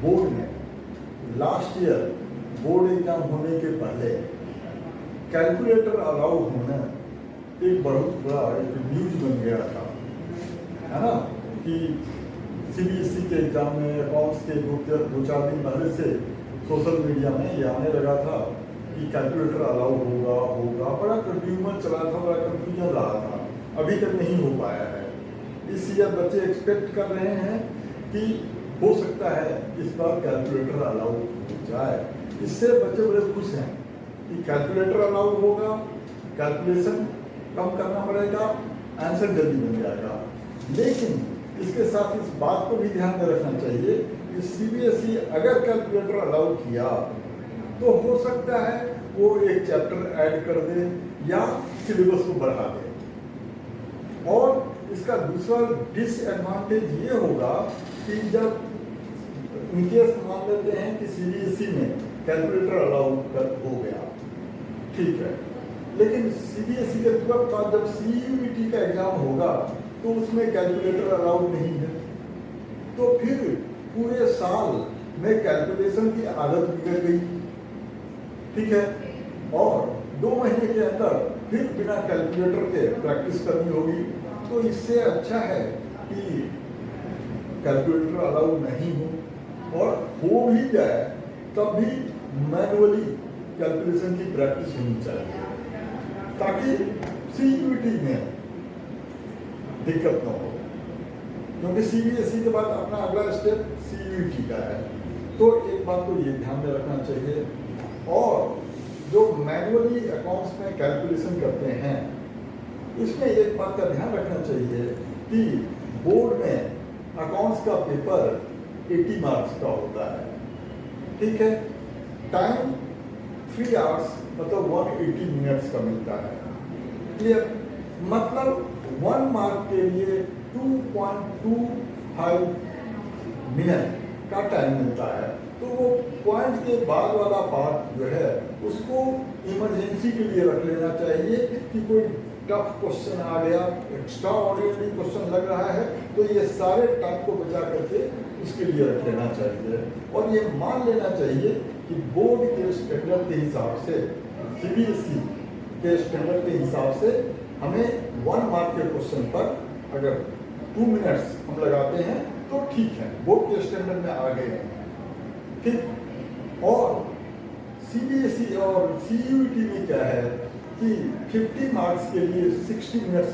Board में last year board exam होने के पहले कैलकुलेटर अलाउ होना एक बहुत बड़ा एक न्यूज बन गया था, है ना, कि सीबीएसई के एग्जाम में अकाउंट्स के दो चार दिन पहले से सोशल मीडिया में ये आने लगा था कि कैलकुलेटर अलाउ होगा। बड़ा कंफ्यूजन चला था, बड़ा कंफ्यूजन रहा था, अभी तक नहीं हो पाया है। इस ईयर बच्चे एक्सपेक्ट कर रहे हैं कि हो सकता है इस बार कैलकुलेटर अलाउ हो जाए। इससे बच्चे बड़े खुश हैं कि कैलकुलेटर अलाउ होगा, कैलकुलेशन कम करना पड़ेगा, आंसर जल्दी बन जाएगा। लेकिन इसके साथ इस बात को भी ध्यान में रखना चाहिए कि सीबीएसई अगर कैलकुलेटर अलाउ किया तो हो सकता है वो एक चैप्टर ऐड कर दे या सिलेबस को बढ़ा दे। और इसका दूसरा डिसएडवांटेज ये होगा कि जब इनकेस मान लेते हैं कि सीबीएसई में कैलकुलेटर अलाउ हो गया, ठीक है, लेकिन सीबीएसई के तुरंत बाद जब सीयूईटी का एग्जाम होगा तो उसमें कैलकुलेटर अलाउ नहीं है, तो फिर पूरे साल में कैलकुलेशन की आदत बिगड़ गई, ठीक है, और 2 महीने के अंदर फिर बिना कैलकुलेटर के प्रैक्टिस करनी होगी। तो इससे अच्छा है कि कैलकुलेटर अलाउ नहीं हो, और हो भी जाए तब भी मैनुअली कैलकुलेशन की प्रैक्टिस होनी चाहिए ताकि सीयूईटी में दिक्कत न हो, क्योंकि सीबीएसई के बाद अपना अगला स्टेप सीयूईटी का है। तो एक बात तो ये ध्यान में रखना चाहिए। और जो मैनुअली अकाउंट्स में कैलकुलेशन करते हैं इसमें एक बात का ध्यान रखना चाहिए कि बोर्ड में अकाउंट्स का पेपर 80 मार्क्स का होता है, ठीक है, टाइम 3 आवर्स मतलब 180 मिनट्स का मिलता है, क्लियर, मतलब 1 मार्क के लिए 2.25 मिनट का टाइम मिलता है। तो वो पॉइंट के बाद वाला पार्ट जो है उसको इमरजेंसी के लिए रख लेना चाहिए कि कोई टफ क्वेश्चन आ गया, एक्स्ट्रा ऑर्डिनरी क्वेश्चन लग रहा है, तो ये सारे टाइम को बचा करके उसके लिए रख लेना चाहिए। और ये मान लेना चाहिए कि बोर्ड के स्टैंडर्ड के हिसाब से, सीबीएसई के स्टैंडर्ड के हिसाब से हमें 1 मार्क के क्वेश्चन पर अगर 2 मिनट्स हम लगाते हैं तो ठीक है, बोर्ड के स्टैंडर्ड में आ गए हैं, ठीक। और सीबीएसई और सीयूईटी में क्या है कि 50 मार्क्स के लिए 60 मिनट्स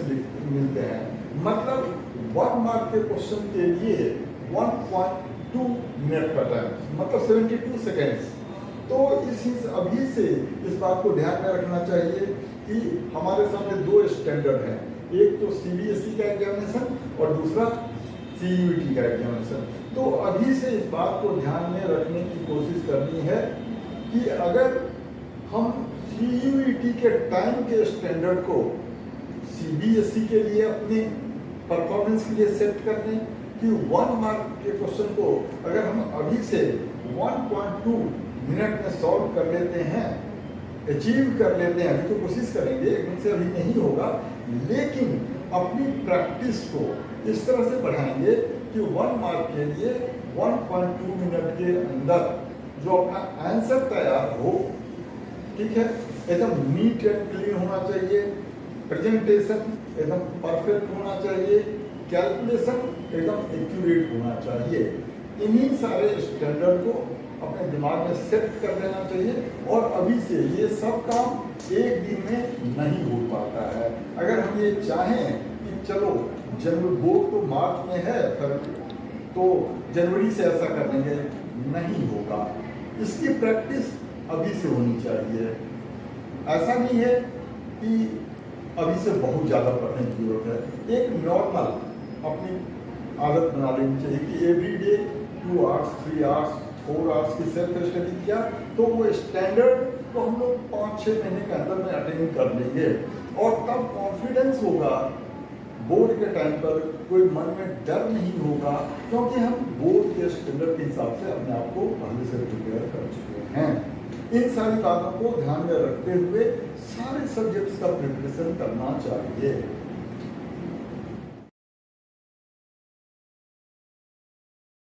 मिलते हैं, मतलब 1 मार्क के क्वेश्चन के लिए 1.2 मिनट का टाइम, मतलब 72 सेकेंड्स। तो अभी से इस बात को ध्यान में रखना चाहिए कि हमारे सामने 2 स्टैंडर्ड हैं, एक तो सीबीएसई का एग्जामिनेशन और दूसरा सीयूईटी का एग्जामिनेशन। तो अभी से इस बात को ध्यान में रखने की कोशिश करनी है कि अगर हम सीयूईटी के टाइम के स्टैंडर्ड को सीबीएसई के लिए अपने परफॉर्मेंस के लिए सेट कर दें कि 1 मार्क के क्वेश्चन को अगर हम अभी से 1.2 मिनट में सॉल्व कर लेते हैं, अचीव कर लेते हैं, अभी तो कोशिश करेंगे, एकदम से अभी नहीं होगा, लेकिन अपनी प्रैक्टिस को इस तरह से बढ़ाएंगे कि 1 मार्क के लिए 1.2 मिनट के अंदर जो अपना आंसर तैयार हो, ठीक है, एकदम नीट एंड क्लीन होना चाहिए, प्रेजेंटेशन एकदम परफेक्ट होना चाहिए, कैलकुलेशन एकदम एक्यूरेट होना चाहिए। इन्हीं सारे स्टैंडर्ड को अपने दिमाग में सेट कर देना चाहिए। और अभी से ये सब काम एक दिन में नहीं हो पाता है। अगर हम ये चाहें कि चलो जनवरी, बोर्ड तो मार्च में है, तो जनवरी से ऐसा कर लेंगे, नहीं होगा। इसकी प्रैक्टिस अभी से होनी चाहिए। ऐसा नहीं है कि अभी से बहुत ज़्यादा पढ़ने की जरूरत है। एक नॉर्मल अपनी आदत बना लेनी चाहिए कि एवरीडे 2 आवर्स 3 आवर्स 4 आवर्स की सेल्फ स्टडी किया, तो वो स्टैंडर्ड को हम लोग 5-6 महीने के अंदर में अटेंड कर लेंगे। और तब कॉन्फिडेंस होगा, बोर्ड के टाइम पर कोई मन में डर नहीं होगा, क्योंकि हम बोर्ड के स्टैंडर्ड के हिसाब से अपने आप को पहले से प्रिपेयर कर चुके हैं। इन सारी बातों को ध्यान में रखते हुए सारे सब्जेक्ट्स का प्रिपरेशन करना चाहिए।